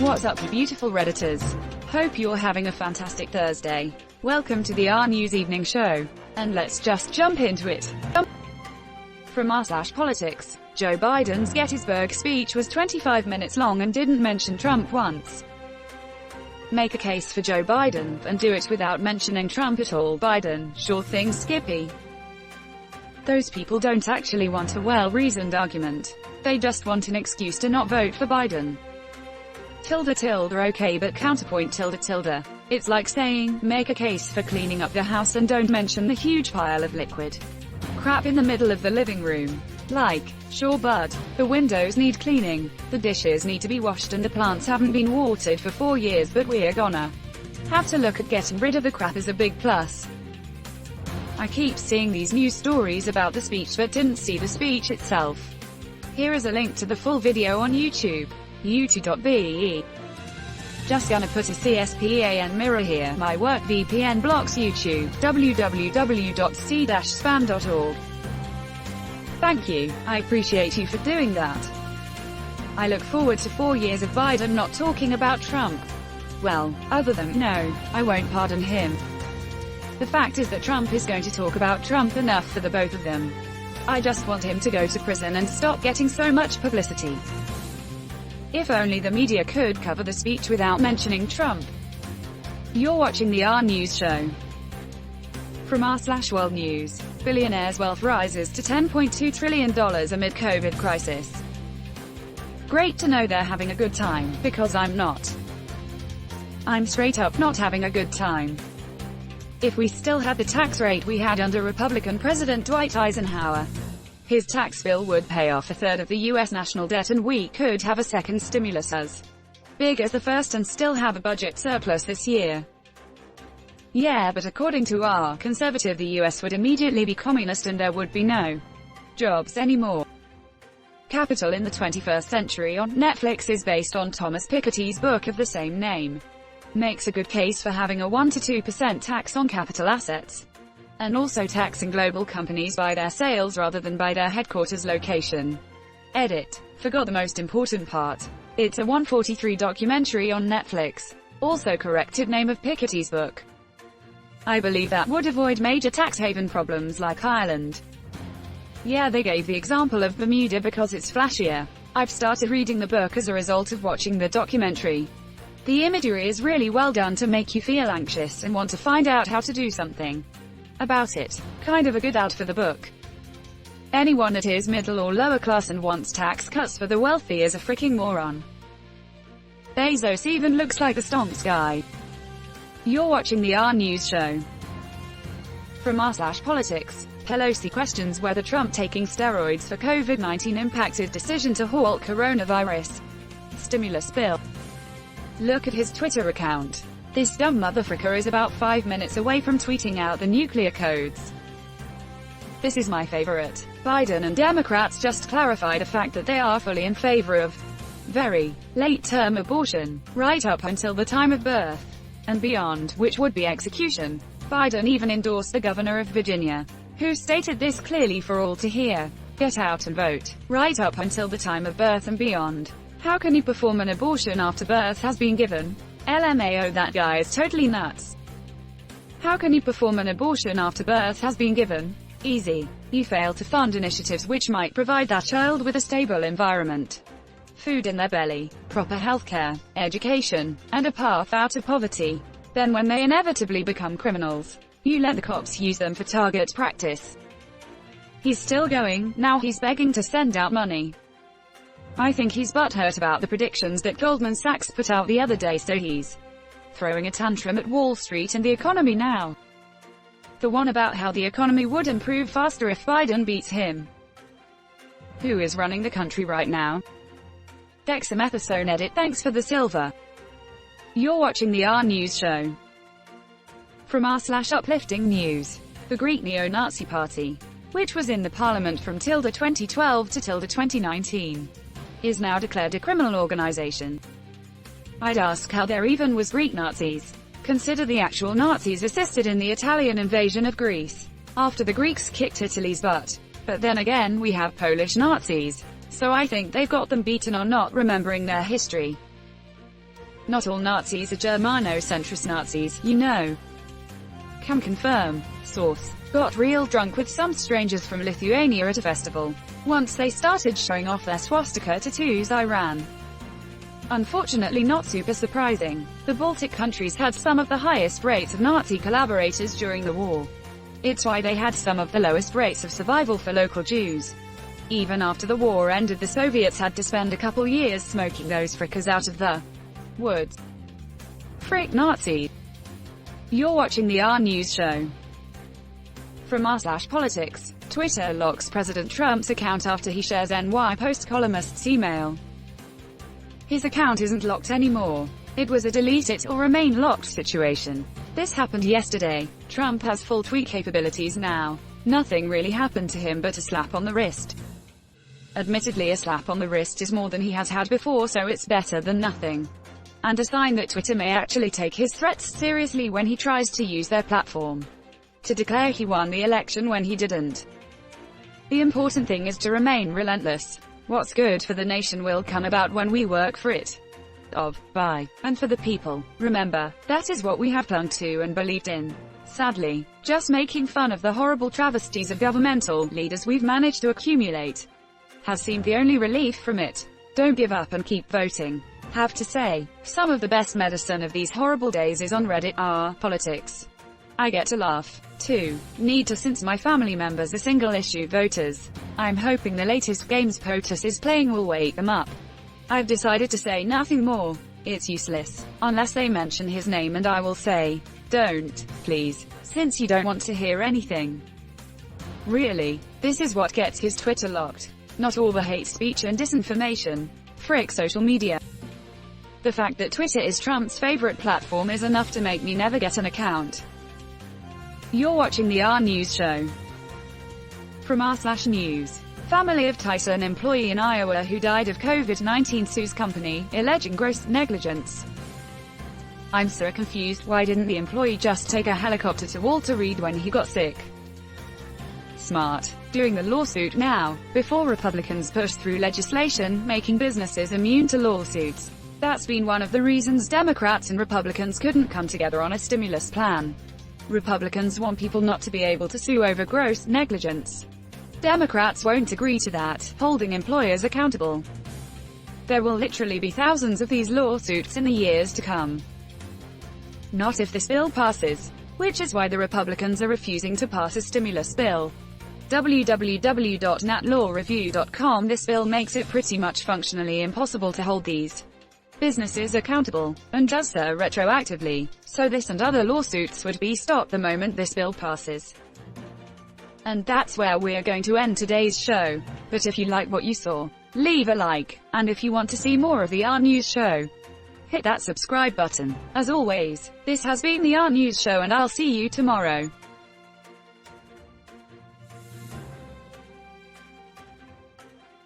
What's up, you beautiful Redditors? Hope you're having a fantastic Thursday. Welcome to the RNEWS Evening Show. And let's just jump into it. From r/politics, Joe Biden's Gettysburg speech was 25 minutes long and didn't mention Trump once. Make a case for Joe Biden, and do it without mentioning Trump at all. Biden, sure thing Skippy. Those people don't actually want a well-reasoned argument. They just want an excuse to not vote for Biden. Okay, but counterpoint . It's like saying, make a case for cleaning up the house and don't mention the huge pile of liquid crap in the middle of the living room. Like, sure bud, the windows need cleaning, the dishes need to be washed and the plants haven't been watered for 4 years, but we're gonna have to look at getting rid of the crap as a big plus. I keep seeing these news stories about the speech but didn't see the speech itself. Here is a link to the full video on YouTube. youtube.be. Just gonna put a CSPAN mirror here. My work VPN blocks YouTube. www.c-spam.org. Thank you. I appreciate you for doing that. I look forward to 4 years of Biden not talking about Trump. Well, other than, no, I won't pardon him. The fact is that Trump is going to talk about Trump enough for the both of them. I just want him to go to prison and stop getting so much publicity. If only the media could cover the speech without mentioning Trump. You're watching the RNEWS show. From r/World News, Billionaires' wealth rises to $10.2 trillion amid COVID crisis. Great to know they're having a good time, because I'm not. I'm straight up not having a good time. If we still had the tax rate we had under Republican President Dwight Eisenhower, his tax bill would pay off a third of the U.S. national debt and we could have a second stimulus as big as the first and still have a budget surplus this year. Yeah, but according to our conservative, the U.S. would immediately be communist and there would be no jobs anymore. Capital in the 21st Century on Netflix is based on Thomas Piketty's book of the same name. Makes a good case for having a 1 to 2% tax on capital assets, and also taxing global companies by their sales rather than by their headquarters location. Edit. Forgot the most important part. It's a 143 documentary on Netflix. Also corrected name of Piketty's book. I believe that would avoid major tax haven problems like Ireland. Yeah, they gave the example of Bermuda because it's flashier. I've started reading the book as a result of watching the documentary. The imagery is really well done to make you feel anxious and want to find out how to do something about it. Kind of a good out for the book. Anyone that is middle or lower class and wants tax cuts for the wealthy is a freaking moron. Bezos even looks like the stonks guy. You're watching the RNEWS show. From r/politics, Pelosi questions whether Trump taking steroids for COVID-19 impacted decision to halt coronavirus stimulus bill. Look at his Twitter account. This dumb motherfricker is about 5 minutes away from tweeting out the nuclear codes. This is my favorite. Biden and Democrats just clarify the fact that they are fully in favor of very late-term abortion, right up until the time of birth, and beyond, which would be execution. Biden even endorsed the governor of Virginia, who stated this clearly for all to hear. Get out and vote, right up until the time of birth and beyond. How can you perform an abortion after birth has been given? LMAO, that guy is totally nuts. How can you perform an abortion after birth has been given? Easy. You fail to fund initiatives which might provide that child with a stable environment, food in their belly, proper healthcare, education, and a path out of poverty. Then when they inevitably become criminals, you let the cops use them for target practice. He's still going, now he's begging to send out money. I think he's butthurt about the predictions that Goldman Sachs put out the other day, so he's throwing a tantrum at Wall Street and the economy now. The one about how the economy would improve faster if Biden beats him. Who is running the country right now? Dexamethasone edit. Thanks for the silver. You're watching the RNEWS show. From r/uplifting news. The Greek neo-Nazi party, which was in the parliament from 2012 to 2019, is now declared a criminal organization. I'd ask how there even was Greek Nazis. Consider the actual Nazis assisted in the Italian invasion of Greece, after the Greeks kicked Italy's butt. But then again, we have Polish Nazis, so I think they've got them beaten on not remembering their history. Not all Nazis are Germano-centrist Nazis, you know. Can confirm. Source. Got real drunk with some strangers from Lithuania at a festival. Once they started showing off their swastika tattoos, I ran. Unfortunately, not super surprising. The Baltic countries had some of the highest rates of Nazi collaborators during the war. It's why they had some of the lowest rates of survival for local Jews. Even after the war ended, the Soviets had to spend a couple years smoking those frickers out of the woods. Frick Nazi. You're watching the RNEWS show. From r/politics. Twitter locks President Trump's account after he shares NY Post columnist's email. His account isn't locked anymore. It was a delete it or remain locked situation. This happened yesterday. Trump has full tweet capabilities now. Nothing really happened to him but a slap on the wrist. Admittedly, a slap on the wrist is more than he has had before, so it's better than nothing. And a sign that Twitter may actually take his threats seriously when he tries to use their platform to declare he won the election when he didn't. The important thing is to remain relentless. What's good for the nation will come about when we work for it. Of, by, and for the people. Remember, that is what we have clung to and believed in. Sadly, just making fun of the horrible travesties of governmental leaders we've managed to accumulate has seemed the only relief from it. Don't give up and keep voting. Have to say, some of the best medicine of these horrible days is on Reddit r/politics. I get to laugh, too. Need to, since my family members are single-issue voters. I'm hoping the latest games POTUS is playing will wake them up. I've decided to say nothing more. It's useless. Unless they mention his name, and I will say, don't, please, since you don't want to hear anything. Really, this is what gets his Twitter locked. Not all the hate speech and disinformation. Frick social media. The fact that Twitter is Trump's favorite platform is enough to make me never get an account. You're watching the RNEWS show. From r/news. Family of Tyson employee in Iowa who died of COVID-19 sues company, alleging gross negligence. I'm so confused. Why didn't the employee just take a helicopter to Walter Reed when he got sick? Smart. Doing the lawsuit now, before Republicans push through legislation making businesses immune to lawsuits. That's been one of the reasons Democrats and Republicans couldn't come together on a stimulus plan. Republicans want people not to be able to sue over gross negligence. Democrats won't agree to that, holding employers accountable. There will literally be thousands of these lawsuits in the years to come. Not if this bill passes, which is why the Republicans are refusing to pass a stimulus bill. www.natlawreview.com. This bill makes it pretty much functionally impossible to hold these businesses accountable, and does so retroactively, so this and other lawsuits would be stopped the moment this bill passes. And that's where we're going to end today's show. But if you like what you saw, leave a like, and if you want to see more of the RNEWS show, hit that subscribe button. As always, this has been the RNEWS show, and I'll see you tomorrow.